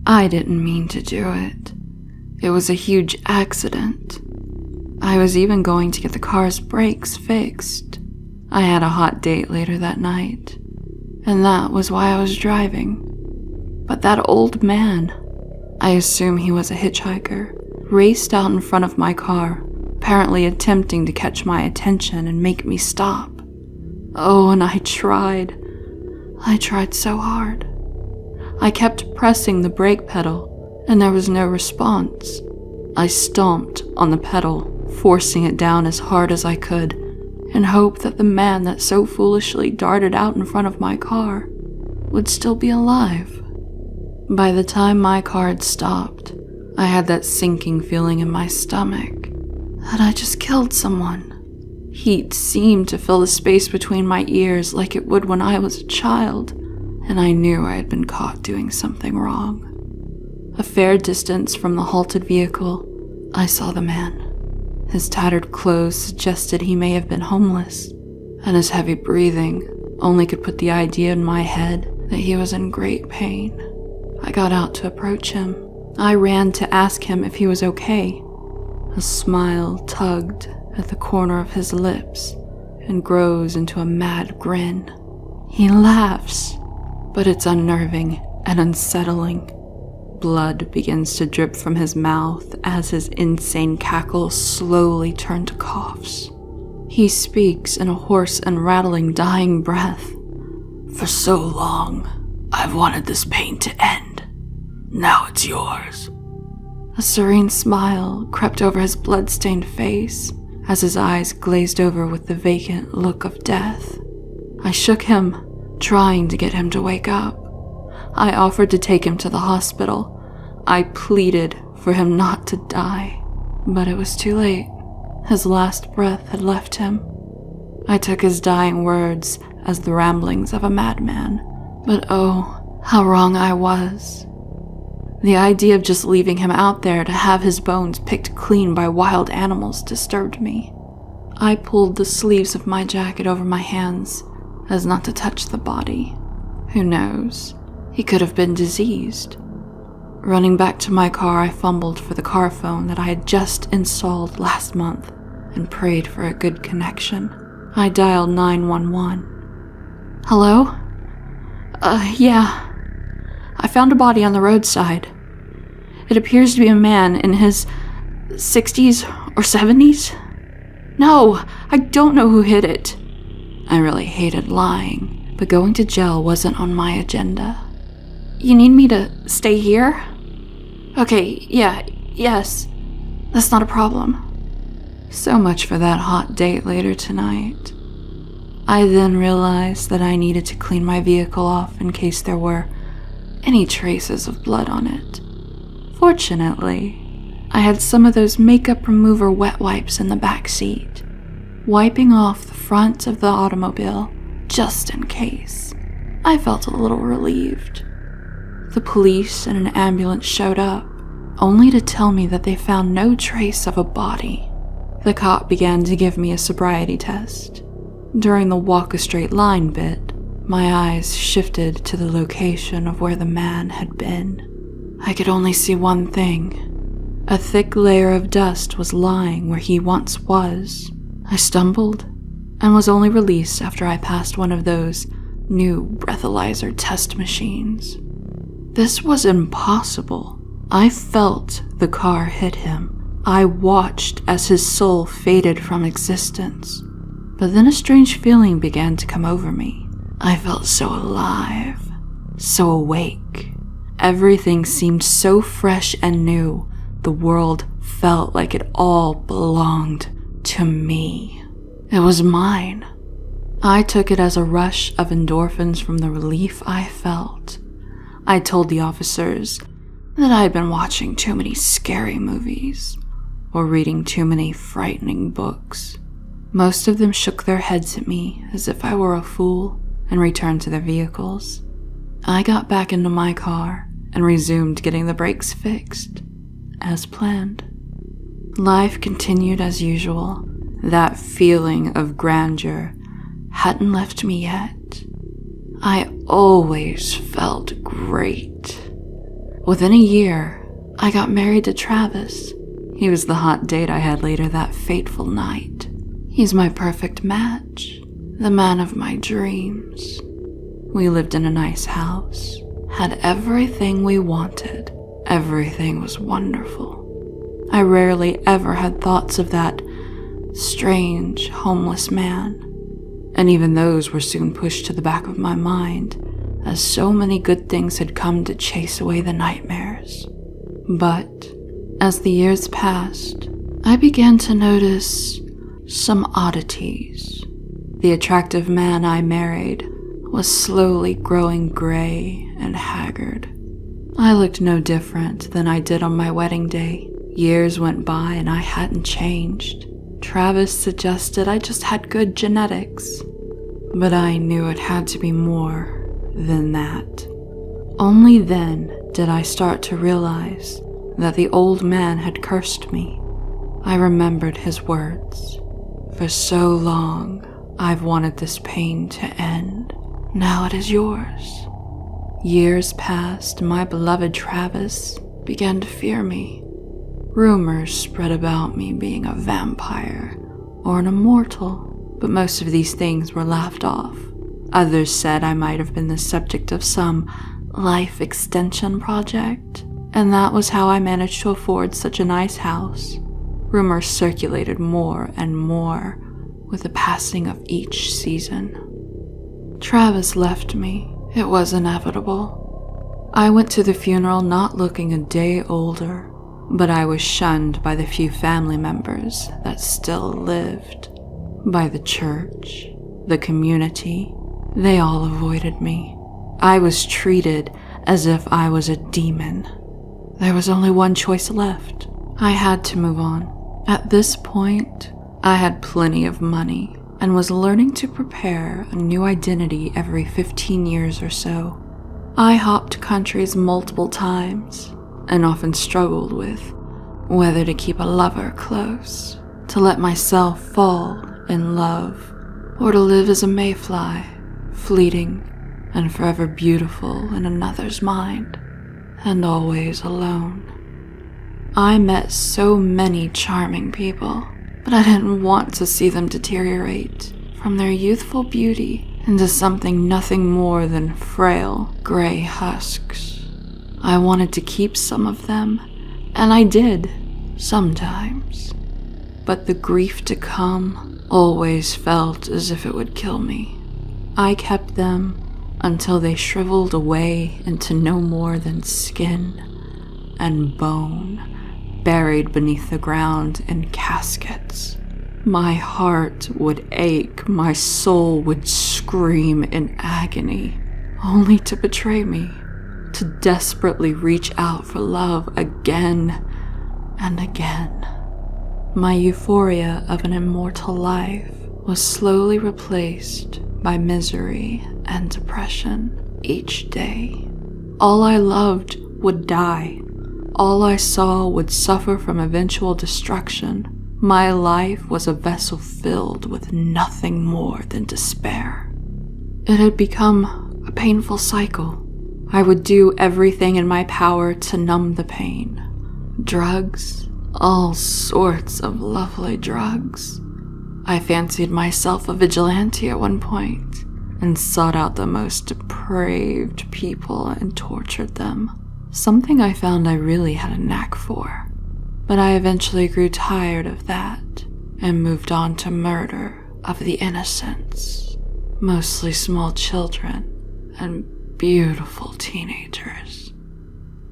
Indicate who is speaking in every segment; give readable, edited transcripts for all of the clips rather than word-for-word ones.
Speaker 1: I didn't mean to do it. It was a huge accident. I was even going to get the car's brakes fixed. I had a hot date later that night, and that was why I was driving. But that old man, I assume he was a hitchhiker, raced out in front of my car, apparently attempting to catch my attention and make me stop. Oh, and I tried. I tried so hard. I kept pressing the brake pedal, and there was no response. I stomped on the pedal, forcing it down as hard as I could, in hope that the man that so foolishly darted out in front of my car would still be alive. By the time my car had stopped, I had that sinking feeling in my stomach. Had I just killed someone? Heat seemed to fill the space between my ears like it would when I was a child, and I knew I had been caught doing something wrong. A fair distance from the halted vehicle, I saw the man. His tattered clothes suggested he may have been homeless, and his heavy breathing only could put the idea in my head that he was in great pain. I got out to approach him. I ran to ask him if he was okay. A smile tugged at the corner of his lips and grows into a mad grin. He laughs, but it's unnerving and unsettling. Blood begins to drip from his mouth as his insane cackle slowly turns to coughs. He speaks in a hoarse and rattling dying breath. "For so long, I've wanted this pain to end. Now it's yours." A serene smile crept over his blood-stained face as his eyes glazed over with the vacant look of death. I shook him, trying to get him to wake up. I offered to take him to the hospital. I pleaded for him not to die, but it was too late. His last breath had left him. I took his dying words as the ramblings of a madman, but oh, how wrong I was. The idea of just leaving him out there to have his bones picked clean by wild animals disturbed me. I pulled the sleeves of my jacket over my hands as not to touch the body. Who knows? He could have been diseased. Running back to my car, I fumbled for the car phone that I had just installed last month and prayed for a good connection. I dialed 911. "Hello? Yeah. I found a body on the roadside. It appears to be a man in his 60s or 70s. No, I don't know who hit it." I really hated lying, but going to jail wasn't on my agenda. "You need me to stay here?" "Okay, yes. That's not a problem." So much for that hot date later tonight. I then realized that I needed to clean my vehicle off in case there were any traces of blood on it. Fortunately, I had some of those makeup remover wet wipes in the back seat, wiping off the front of the automobile just in case. I felt a little relieved. The police and an ambulance showed up, only to tell me that they found no trace of a body. The cop began to give me a sobriety test. During the walk a straight line bit, my eyes shifted to the location of where the man had been. I could only see one thing. A thick layer of dust was lying where he once was. I stumbled and was only released after I passed one of those new breathalyzer test machines. This was impossible. I felt the car hit him. I watched as his soul faded from existence. But then a strange feeling began to come over me. I felt so alive, so awake. Everything seemed so fresh and new. The world felt like it all belonged to me. It was mine. I took it as a rush of endorphins from the relief I felt. I told the officers that I had been watching too many scary movies or reading too many frightening books. Most of them shook their heads at me as if I were a fool and returned to their vehicles. I got back into my car and resumed getting the brakes fixed, as planned. Life continued as usual. That feeling of grandeur hadn't left me yet. I always felt great. Within a year, I got married to Travis. He was the hot date I had later that fateful night. He's my perfect match, the man of my dreams. We lived in a nice house, had everything we wanted. Everything was wonderful. I rarely ever had thoughts of that strange, homeless man, and even those were soon pushed to the back of my mind, as so many good things had come to chase away the nightmares. But as the years passed, I began to notice some oddities. The attractive man I married was slowly growing gray and haggard. I looked no different than I did on my wedding day. Years went by and I hadn't changed. Travis suggested I just had good genetics, but I knew it had to be more than that. Only then did I start to realize that the old man had cursed me. I remembered his words. For so long, I've wanted this pain to end. Now it is yours. Years passed, and my beloved Travis began to fear me. Rumors spread about me being a vampire or an immortal, but most of these things were laughed off. Others said I might have been the subject of some life extension project, and that was how I managed to afford such a nice house. Rumors circulated more and more with the passing of each season. Travis left me. It was inevitable. I went to the funeral not looking a day older, but I was shunned by the few family members that still lived. By the church, the community, they all avoided me. I was treated as if I was a demon. There was only one choice left. I had to move on. At this point, I had plenty of money and was learning to prepare a new identity every 15 years or so. I hopped countries multiple times and often struggled with whether to keep a lover close, to let myself fall in love, or to live as a mayfly, fleeting and forever beautiful in another's mind, and always alone. I met so many charming people, but I didn't want to see them deteriorate from their youthful beauty into something nothing more than frail, gray husks. I wanted to keep some of them, and I did, sometimes. But the grief to come always felt as if it would kill me. I kept them until they shriveled away into no more than skin and bone, buried beneath the ground in caskets. My heart would ache, my soul would scream in agony, only to betray me, to desperately reach out for love again and again. My euphoria of an immortal life was slowly replaced by misery and depression each day. All I loved would die. All I saw would suffer from eventual destruction. My life was a vessel filled with nothing more than despair. It had become a painful cycle. I would do everything in my power to numb the pain. Drugs, all sorts of lovely drugs. I fancied myself a vigilante at one point and sought out the most depraved people and tortured them. Something I found I really had a knack for. But I eventually grew tired of that and moved on to murder of the innocents, mostly small children and beautiful teenagers.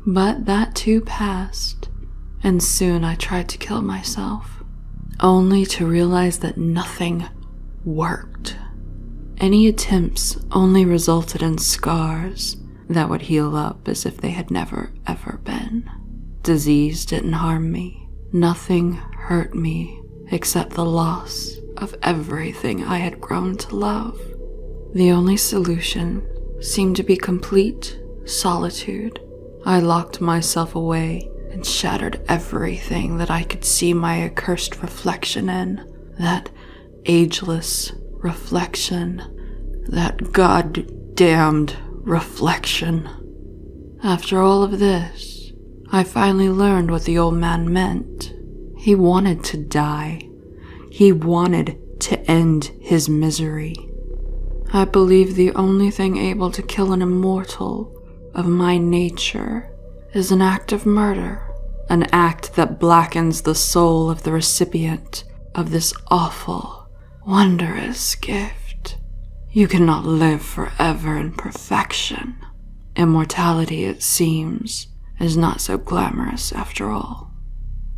Speaker 1: But that too passed, and soon I tried to kill myself, only to realize that nothing worked. Any attempts only resulted in scars that would heal up as if they had never ever been. Disease didn't harm me. Nothing hurt me except the loss of everything I had grown to love. The only solution seemed to be complete solitude. I locked myself away and shattered everything that I could see my accursed reflection in. That ageless reflection. That goddamned reflection. After all of this, I finally learned what the old man meant. He wanted to die. He wanted to end his misery. I believe the only thing able to kill an immortal of my nature is an act of murder, an act that blackens the soul of the recipient of this awful, wondrous gift. You cannot live forever in perfection. Immortality, it seems, is not so glamorous after all.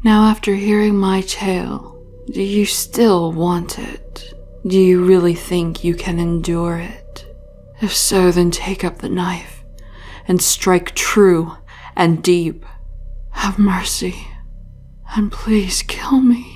Speaker 1: Now, after hearing my tale, do you still want it? Do you really think you can endure it? If so, then take up the knife and strike true and deep. Have mercy, and please kill me.